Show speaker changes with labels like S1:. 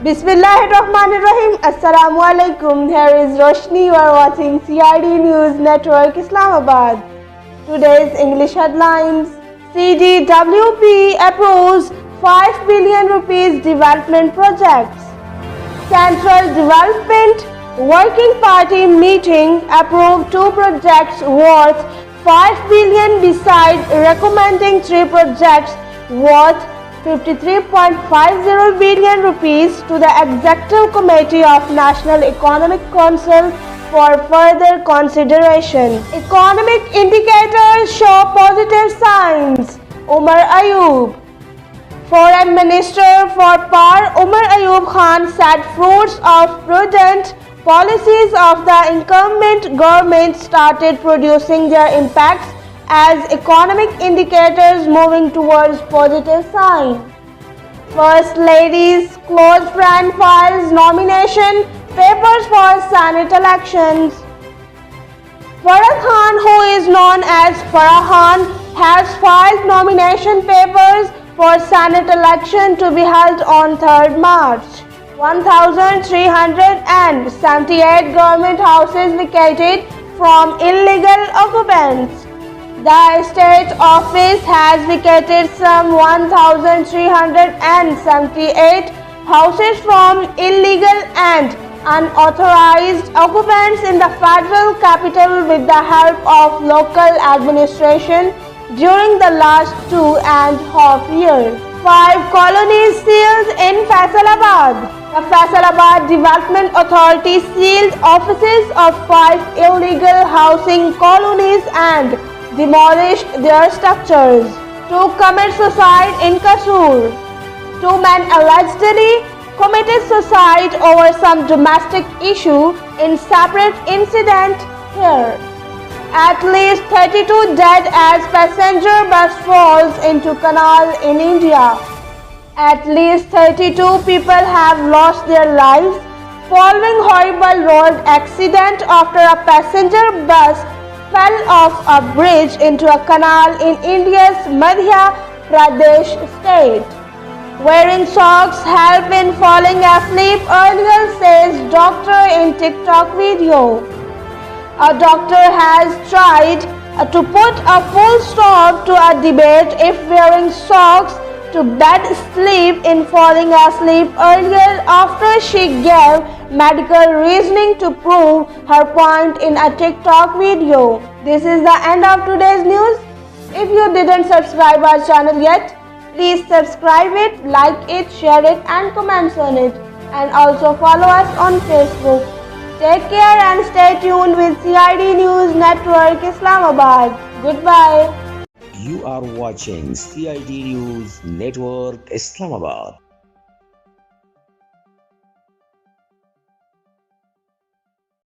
S1: Bismillahirrahmanirrahim. Assalamu alaikum. Here is Roshni. You are watching CID News Network Islamabad. Today's English headlines. CDWP approves 5 billion rupees development projects. Central Development Working Party meeting approved 2 projects worth 5 billion besides recommending 3 projects worth 53.50 billion rupees to the Executive Committee of National Economic Council for further consideration. Economic indicators show positive signs. Umar Ayub. Foreign Minister for Par Umar Ayub Khan said fruits of prudent policies of the incumbent government started producing their impacts as economic indicators moving towards positive signs. First Lady's close friend files nomination papers for Senate elections. Farah Khan, who is known as Farhan, has filed nomination papers for Senate election to be held on 3rd March. 1,378 government houses vacated from illegal occupants. The State Office has vacated some 1,378 houses from illegal and unauthorized occupants in the federal capital with the help of local administration during the last 2.5 years. 5 colonies sealed in Faisalabad. The Faisalabad Development Authority sealed offices of 5 illegal housing colonies and demolished their structures. 2 commit suicide in Kasur. 2 men allegedly committed suicide over some domestic issue in separate incident here. At least 32 dead as passenger bus falls into canal in India. At least 32 people have lost their lives following horrible road accident after a passenger bus fell off a bridge into a canal in India's Madhya Pradesh state. Wearing socks help in falling asleep earlier, says doctor in TikTok video. A doctor has tried to put a full stop to a debate if wearing socks to bed sleep in falling asleep earlier after she gave medical reasoning to prove her point in a TikTok video. This is the end of today's news. If you didn't subscribe our channel yet, please subscribe it, like it, share it and comment on it. And also follow us on Facebook. Take care and stay tuned with CID News Network Islamabad. Goodbye.
S2: You are watching CID News Network Islamabad.